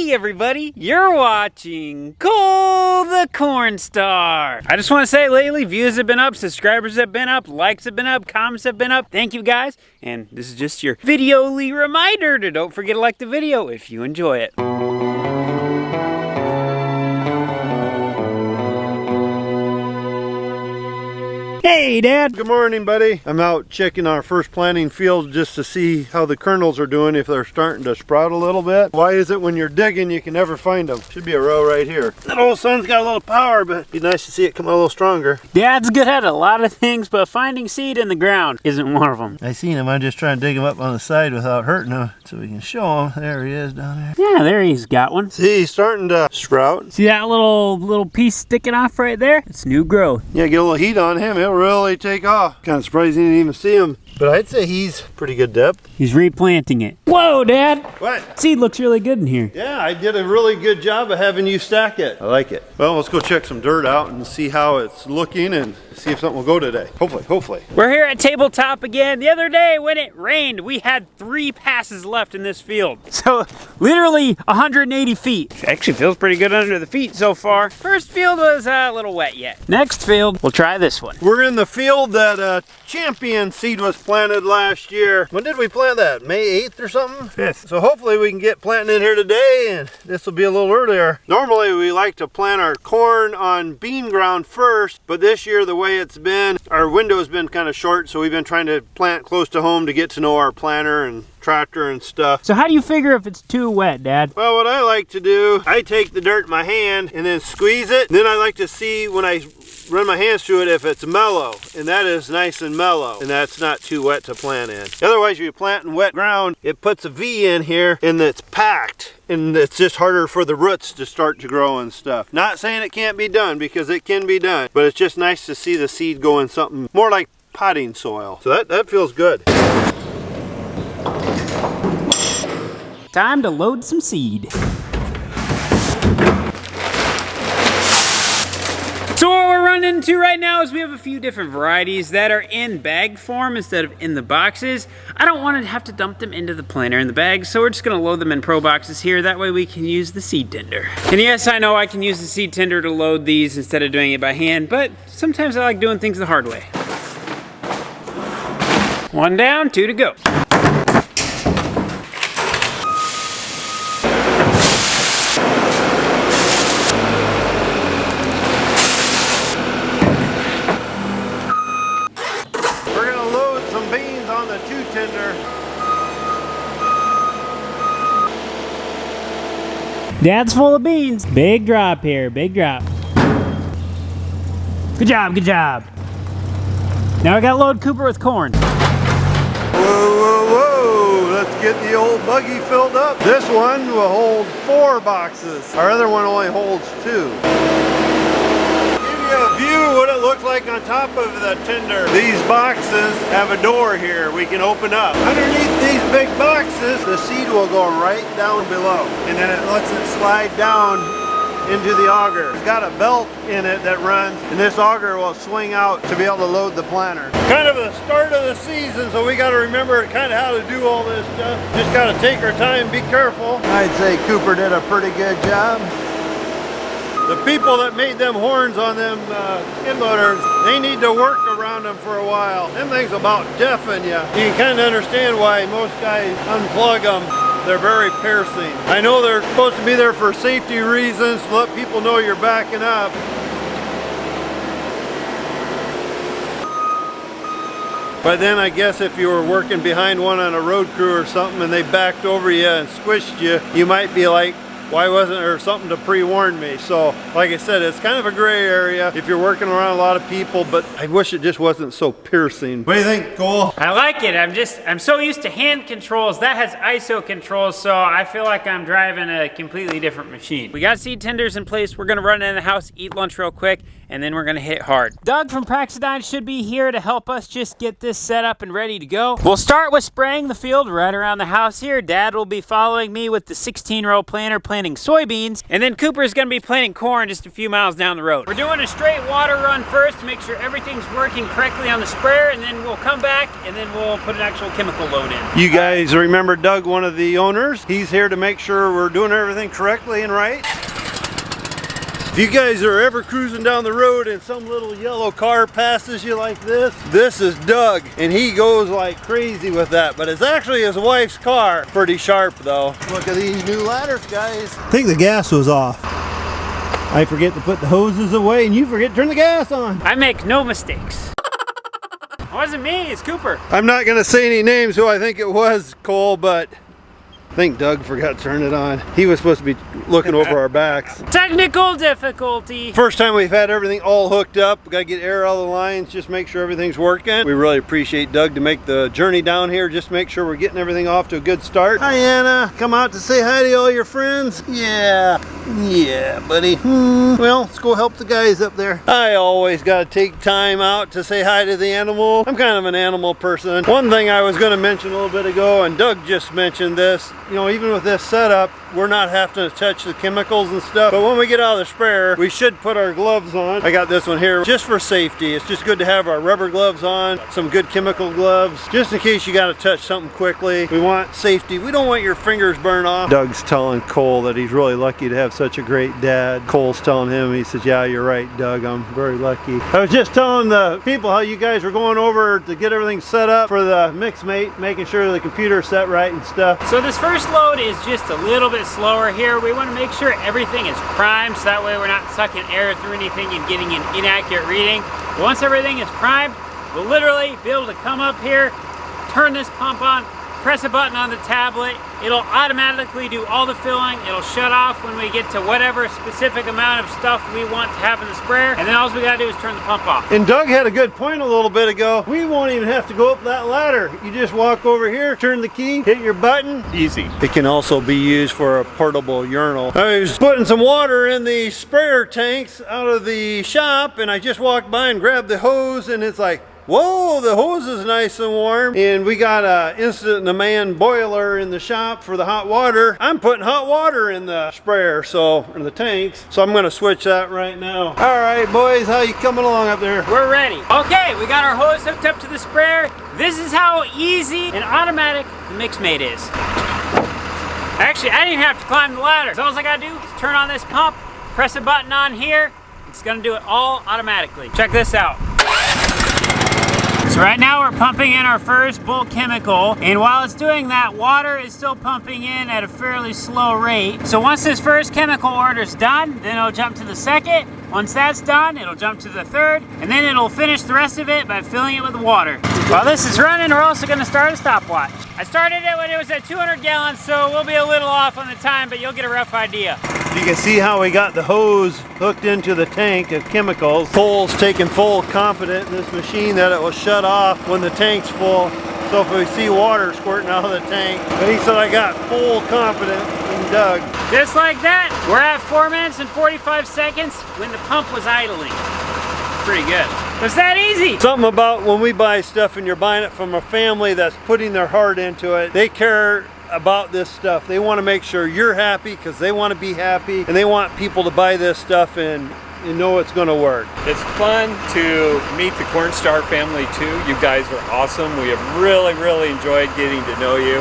Hey everybody, you're watching Cole the Cornstar. I just want to say lately views have been up, subscribers have been up, likes have been up, comments have been up. Thank you guys. And this is just your video-ly reminder to don't forget to like the video if you enjoy it. Hey, Dad. Good morning, buddy. I'm out checking our first planting field just to see how the kernels are doing, if they're starting to sprout a little bit. Why is it when you're digging you can never find them? Should be a row right here. That old sun's got a little power, but it'd be nice to see it come out a little stronger. Dad's good at a lot of things, but finding seed in the ground isn't one of them. I seen him. I'm just trying to dig him up on the side without hurting him so we can show him. There he is down there. Yeah, there he's got one. See, he's starting to sprout. See that little piece sticking off right there? It's new growth. Yeah, get a little heat on him. He'll really take off. Kind of surprised you didn't even see him. But I'd say he's pretty good depth. He's replanting it. Whoa, Dad! What? Seed looks really good in here. Yeah, I did a really good job of having you stack it. I like it. Well, let's go check some dirt out and see how it's looking and see if something will go today. Hopefully. We're here at Tabletop again. The other day when it rained, we had 3 passes left in this field. So literally 180 feet. Actually feels pretty good under the feet so far. First field was a little wet yet. Next field, we'll try this one. We're in the field that champion seed was planted last year. When did we plant that? May 8th or something? 5th. So hopefully we can get planting in here today, and this will be a little earlier. Normally we like to plant our corn on bean ground first, but this year the way it's been, our window has been kind of short, so we've been trying to plant close to home to get to know our planter and tractor and stuff. So how do you figure if it's too wet, Dad? Well, what I like to do, I take the dirt in my hand and then squeeze it. Then I like to see when I run my hands through it if it's mellow, and that is nice and mellow, and that's not too wet to plant in. Otherwise, if you plant in wet ground, it puts a V in here and it's packed, and it's just harder for the roots to start to grow and stuff. Not saying it can't be done, because it can be done, but it's just nice to see the seed go in something more like potting soil. So that feels good. Time to load some seed. So what we're running into right now is we have a few different varieties that are in bag form instead of in the boxes. I don't want to have to dump them into the planter in the bag, so we're just going to load them in Pro boxes here. That way we can use the seed tender. And yes, I know I can use the seed tender to load these instead of doing it by hand, but sometimes I like doing things the hard way. 1 down, 2 to go. Dad's full of beans. Big drop here, big drop. Good job, good job. Now I gotta load Cooper with corn. Whoa. Let's get the old buggy filled up. This one will hold 4 boxes. Our other one only holds 2. A view what it looks like on top of the tender. These boxes have a door here we can open up. Underneath these big boxes, the seed will go right down below, and then it lets it slide down into the auger. It's got a belt in it that runs, and this auger will swing out to be able to load the planter. Kind of the start of the season, so we got to remember kind of how to do all this stuff. Just got to take our time, be careful. I'd say Cooper did a pretty good job. The people that made them horns on them skid loaders, they need to work around them for a while. Them things about deafen you. You can kind of understand why most guys unplug them. They're very piercing. I know they're supposed to be there for safety reasons, to let people know you're backing up. But then I guess if you were working behind one on a road crew or something and they backed over you and squished you, you might be like, why wasn't there something to pre-warn me? So, like I said, it's kind of a gray area if you're working around a lot of people, but I wish it just wasn't so piercing. What do you think, Cole? I like it. I'm so used to hand controls. That has ISO controls, so I feel like I'm driving a completely different machine. We got seed tenders in place. We're gonna run in the house, eat lunch real quick, and then we're gonna hit hard. Doug from Praxidyn should be here to help us just get this set up and ready to go. We'll start with spraying the field right around the house here. Dad will be following me with the 16-row planter planting soybeans, and then Cooper's gonna be planting corn just a few miles down the road. We're doing a straight water run first to make sure everything's working correctly on the sprayer, and then we'll come back and then we'll put an actual chemical load in. You guys remember Doug, one of the owners? He's here to make sure we're doing everything correctly and right. If you guys are ever cruising down the road and some little yellow car passes you like this is Doug, and he goes like crazy with that, but it's actually his wife's car. Pretty sharp though. Look at these new ladders, guys. I think the gas was off. I forget to put the hoses away and you forget to turn the gas on. I make no mistakes. It wasn't me, it's Cooper. I'm not gonna say any names who I think it was, Cole, but I think Doug forgot to turn it on. He was supposed to be looking over our backs. Technical difficulty. First time we've had everything all hooked up. We gotta get air out of the lines, just make sure everything's working. We really appreciate Doug to make the journey down here, just make sure we're getting everything off to a good start. Hi Anna, come out to say hi to all your friends. Yeah, buddy. Well, let's go help the guys up there. I always gotta take time out to say hi to the animal. I'm kind of an animal person. One thing I was gonna mention a little bit ago, and Doug just mentioned this, you know, even with this setup, we're not having to touch the chemicals and stuff, but when we get out of the sprayer, we should put our gloves on. I got this one here just for safety. It's just good to have our rubber gloves on, some good chemical gloves, just in case you got to touch something quickly. We want safety. We don't want your fingers burn off. Doug's telling Cole that he's really lucky to have such a great dad. Cole's telling him, he says, yeah, you're right, Doug, I'm very lucky. I was just telling the people how you guys were going over to get everything set up for the mix mate, making sure the computer's set right and stuff. So this first load is just a little bit slower here. We want to make sure everything is primed so that way we're not sucking air through anything and getting an inaccurate reading. But once everything is primed, we'll literally be able to come up here, turn this pump on, press a button on the tablet, it'll automatically do all the filling, it'll shut off when we get to whatever specific amount of stuff we want to have in the sprayer, and then all we gotta do is turn the pump off. And Doug had a good point a little bit ago. We won't even have to go up that ladder. You just walk over here, turn the key, hit your button. Easy. It can also be used for a portable urinal. I was putting some water in the sprayer tanks out of the shop, and I just walked by and grabbed the hose, and it's like, whoa, the hose is nice and warm. And we got a instant demand boiler in the shop for the hot water. I'm putting hot water in the sprayer, in the tanks. So I'm gonna switch that right now. All right, boys, how you coming along up there? We're ready. Okay, we got our hose hooked up to the sprayer. This is how easy and automatic the MixMate is. Actually, I didn't have to climb the ladder. So all I gotta do is turn on this pump, press a button on here. It's gonna do it all automatically. Check this out. So right now we're pumping in our first bulk chemical, and while it's doing that, water is still pumping in at a fairly slow rate. So once this first chemical order is done, then it'll jump to the second. Once that's done, it'll jump to the third, and then it'll finish the rest of it by filling it with water. While this is running, we're also gonna start a stopwatch. I started it when it was at 200 gallons, so we'll be a little off on the time, but you'll get a rough idea. You can see how we got the hose hooked into the tank of chemicals. Cole's taking full confidence in this machine that it will shut off when the tank's full. So if we see water squirting out of the tank, but he said I got full confidence in Doug. Just like that, we're at 4 minutes and 45 seconds when the pump was idling. Pretty good. It's that easy. Something about when we buy stuff and you're buying it from a family that's putting their heart into it, they care about this stuff. They want to make sure you're happy because they want to be happy, and they want people to buy this stuff and know it's going to work. It's fun to meet the Cornstar family too. You guys are awesome. We have really enjoyed getting to know you,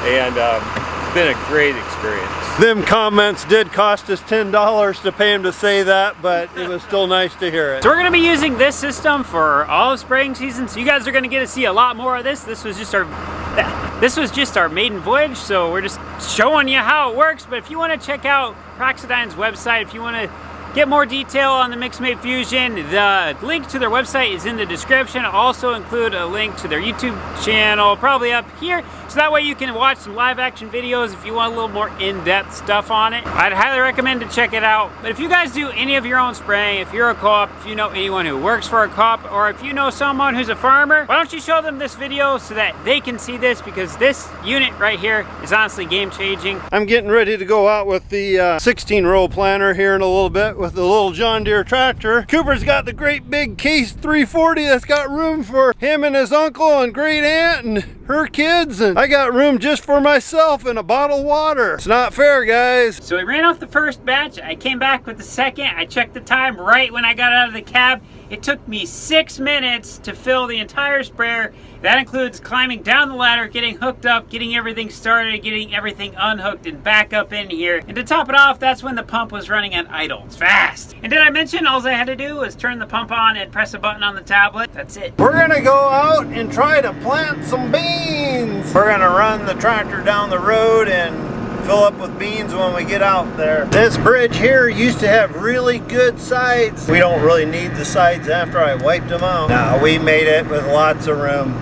and it's been a great experience. Them comments did cost us $10 to pay him to say that, but it was still nice to hear it. So we're going to be using this system for all of spraying season, so you guys are going to get to see a lot more of this. This was just our maiden voyage, so we're just showing you how it works. But if you want to check out Praxidyn's website, if you want to get more detail on the MixMate Fusion, the link to their website is in the description. I'll also include a link to their YouTube channel, probably up here, so that way you can watch some live action videos if you want a little more in-depth stuff on it. I'd highly recommend to check it out. But if you guys do any of your own spraying, if you're a co-op, if you know anyone who works for a co-op, or if you know someone who's a farmer, why don't you show them this video so that they can see this, because this unit right here is honestly game-changing. I'm getting ready to go out with the 16-row planter here in a little bit with the little John Deere tractor. Cooper's got the great big Case 340 that's got room for him and his uncle and great aunt and her kids, and I got room just for myself and a bottle of water. It's not fair, guys. So we ran off the first batch. I came back with the second. I checked the time right when I got out of the cab. It took me 6 minutes to fill the entire sprayer. That includes climbing down the ladder, getting hooked up, getting everything started, getting everything unhooked and back up in here. And to top it off, that's when the pump was running at idle. It's fast. And did I mention all I had to do was turn the pump on and press a button on the tablet? That's it. We're gonna go out and try to plant some beans. We're gonna run the tractor down the road and fill up with beans when we get out there. This bridge here used to have really good sides. We don't really need the sides after I wiped them out. Now we made it with lots of room.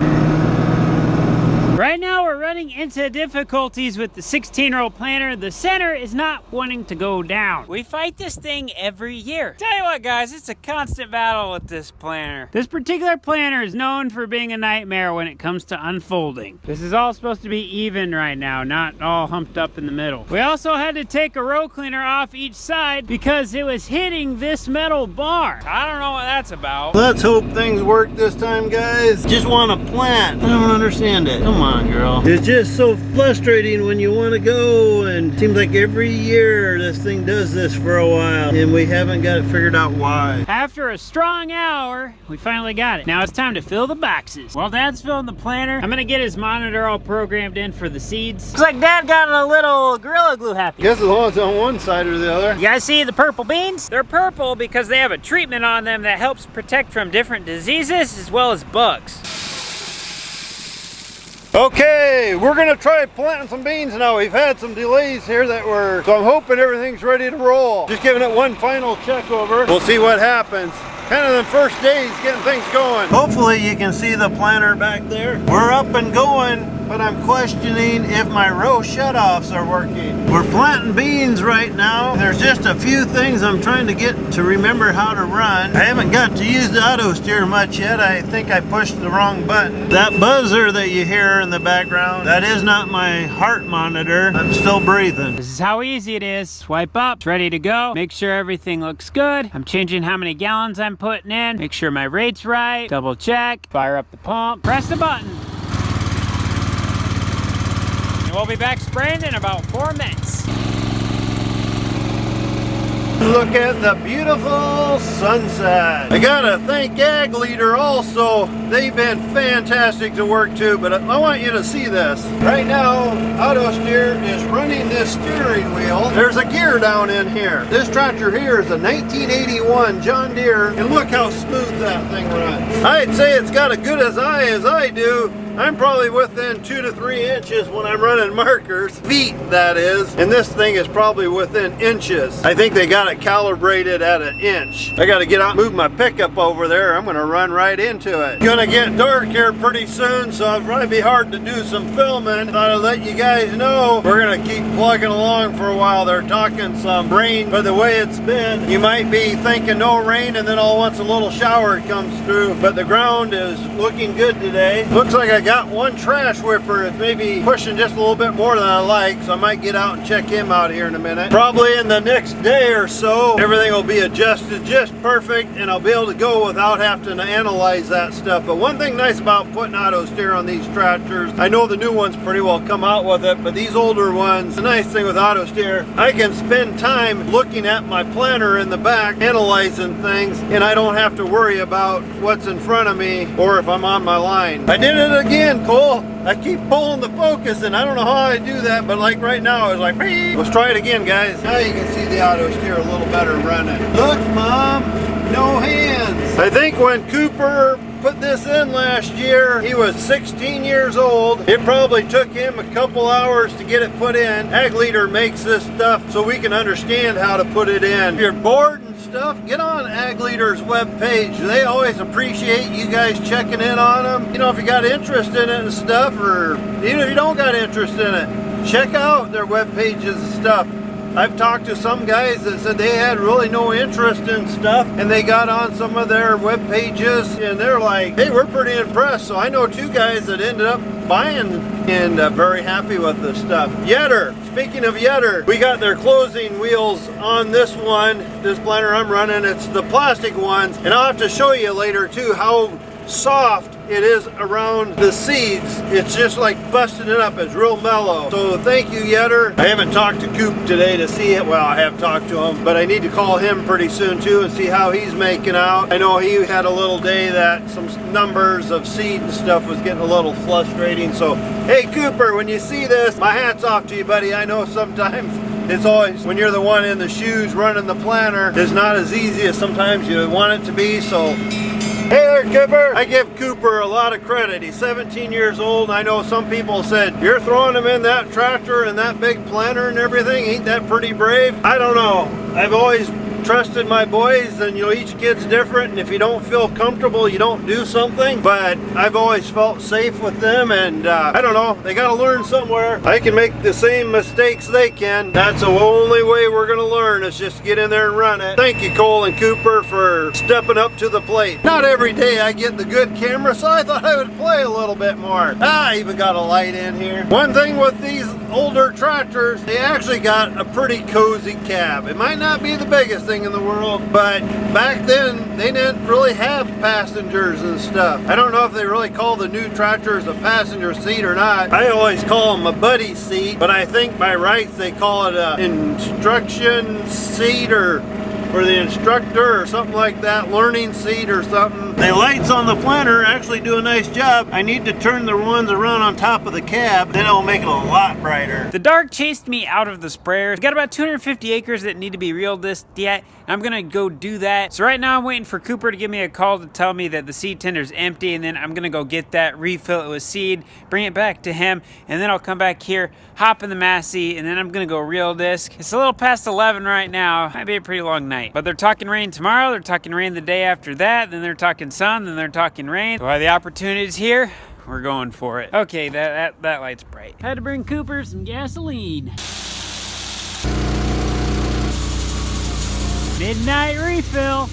Right now we're running into difficulties with the 16-row planter. The center is not wanting to go down. We fight this thing every year. Tell you what, guys, it's a constant battle with this planter. This particular planter is known for being a nightmare when it comes to unfolding. This is all supposed to be even right now, not all humped up in the middle. We also had to take a row cleaner off each side because it was hitting this metal bar. I don't know what that's about. Let's hope things work this time, guys. Just want to plant. I don't understand it. Come on, girl. It's just so frustrating when you want to go, and it seems like every year this thing does this for a while and we haven't got it figured out why. After a strong hour, we finally got it. Now it's time to fill the boxes. While Dad's filling the planter, I'm gonna get his monitor all programmed in for the seeds. Looks like Dad got a little Gorilla Glue happy. Guess as long as it's on one side or the other. You guys see the purple beans? They're purple because they have a treatment on them that helps protect from different diseases as well as bugs. Okay, we're gonna try planting some beans now. We've had some delays here so I'm hoping everything's ready to roll. Just giving it one final check over. We'll see what happens. Kind of the first days getting things going. Hopefully you can see the planter back there. We're up and going, but I'm questioning if my row shutoffs are working. We're planting beans right now. There's just a few things I'm trying to get to remember how to run. I haven't got to use the auto steer much yet. I think I pushed the wrong button. That buzzer that you hear in the background, that is not my heart monitor. I'm still breathing. This is how easy it is. Swipe up, it's ready to go. Make sure everything looks good. I'm changing how many gallons I'm putting in. Make sure my rate's right. Double check. Fire up the pump. Press the button. And we'll be back spraying in about 4 minutes. Look at the beautiful sunset. I gotta thank AgLeader also. They've been fantastic to work to, but I want you to see this. Right now, auto steer is running this steering wheel. There's a gear down in here. This tractor here is a 1981 John Deere, and look how smooth that thing runs. I'd say it's got as good as I do. I'm probably within 2 to 3 inches when I'm running markers. Feet, that is. And this thing is probably within inches. I think they got it calibrated at 1 inch. I gotta get out and move my pickup over there. I'm gonna run right into it. Gonna get dark here pretty soon, so it'll probably be hard to do some filming. Thought I'd let you guys know. We're gonna keep plugging along for a while. They're talking some rain, but the way it's been, you might be thinking no rain and then all once a little shower comes through. But the ground is looking good today. Looks like I got one trash whipper. It's maybe pushing just a little bit more than I like, so I might get out and check him out here in a minute. Probably in the next day or so, everything will be adjusted just perfect and I'll be able to go without having to analyze that stuff. But one thing nice about putting auto steer on these tractors, I know the new ones pretty well come out with it, but these older ones, the nice thing with auto steer, I can spend time looking at my planter in the back, analyzing things, and I don't have to worry about what's in front of me or if I'm on my line. I did it again, Cole. I keep pulling the focus and I don't know how I do that, but like right now it's like, beep. Let's try it again, guys. Now you can see the auto steer a little better running. Look, Mom, no hands. I think when Cooper put this in last year, he was 16 years old. It probably took him a couple hours to get it put in. AgLeader makes this stuff so we can understand how to put it in. If you're bored and stuff, get on AgLeader's webpage. They always appreciate you guys checking in on them. You know, if you got interest in it and stuff, or even if you don't got interest in it, check out their web pages and stuff. I've talked to some guys that said they had really no interest in stuff, and they got on some of their web pages and they're like, hey, we're pretty impressed. So I know 2 guys that ended up buying and very happy with this stuff. Yetter, speaking of Yetter, we got their closing wheels on this one, this planter I'm running. It's the plastic ones, and I'll have to show you later too how soft it is around the seeds. It's just like busting it up. It's real mellow. So thank you, Yetter. I haven't talked to Coop today to see it. Well, I have talked to him, but I need to call him pretty soon too and see how he's making out. I know he had a little day that some numbers of seed and stuff was getting a little frustrating. So hey Cooper, when you see this, my hat's off to you, buddy. I know sometimes it's always, when you're the one in the shoes running the planter, it's not as easy as sometimes you want it to be. So hey there, Cooper. I give Cooper a lot of credit. He's 17 years old. I know some people said, you're throwing him in that tractor and that big planter and everything. Ain't that pretty brave? I don't know. I've always trusted my boys, and you know, each kid's different, and if you don't feel comfortable, you don't do something. But I've always felt safe with them, and I don't know, they got to learn somewhere. I can make the same mistakes they can. That's the only way we're going to learn, is just get in there and run it. Thank you, Cole and Cooper, for stepping up to the plate. Not every day I get the good camera, so I thought I would play a little bit more. I even got a light in here. One thing with these older tractors, they actually got a pretty cozy cab. It might not be the biggest thing in the world, but back then they didn't really have passengers and stuff. I don't know if they really call the new tractors a passenger seat or not. I always call them a buddy seat, but I think by rights they call it a instruction seat, or for the instructor or something like that, learning seat or something. The lights on the planter actually do a nice job. I need to turn the ones around on top of the cab, then it'll make it a lot brighter. The dark chased me out of the sprayer. We've got about 250 acres that need to be reeled yet. I'm gonna go do that. So right now I'm waiting for Cooper to give me a call to tell me that the seed tender's empty, and then I'm gonna go get that, refill it with seed, bring it back to him, and then I'll come back here, hop in the Massey, and then I'm gonna go reel disc. It's a little past 11 right now. Might be a pretty long night. But they're talking rain tomorrow, they're talking rain the day after that, then they're talking sun, then they're talking rain. So while the opportunity's here, we're going for it. Okay, that light's bright. Had to bring Cooper some gasoline. Midnight refill.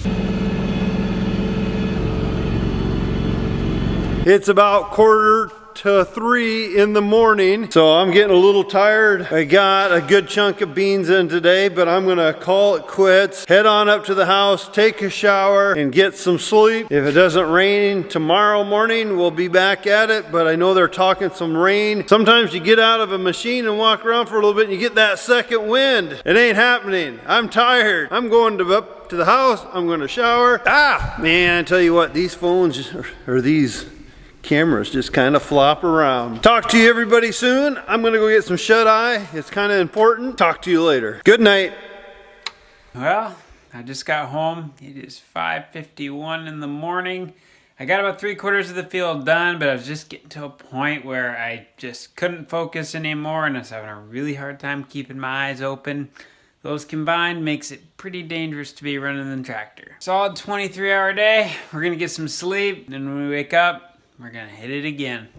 It's about 2:45 in the morning, so I'm getting a little tired. I got a good chunk of beans in today, but I'm gonna call it quits, head on up to the house, take a shower, and get some sleep. If it doesn't rain tomorrow morning, we'll be back at it, but I know they're talking some rain. Sometimes you get out of a machine and walk around for a little bit and you get that second wind. It ain't happening. I'm tired. I'm going up to the house. I'm gonna shower. Man, I tell you what, these phones, or these cameras, just kind of flop around. Talk to you everybody soon. I'm gonna go get some shut-eye. It's kind of important. Talk to you later. Good night. Well, I just got home. It is 5:51 in the morning. I got about 3/4 of the field done, but I was just getting to a point where I just couldn't focus anymore, and I was having a really hard time keeping my eyes open. Those combined makes it pretty dangerous to be running the tractor. Solid 23-hour day. We're gonna get some sleep, and when we wake up, we're gonna hit it again.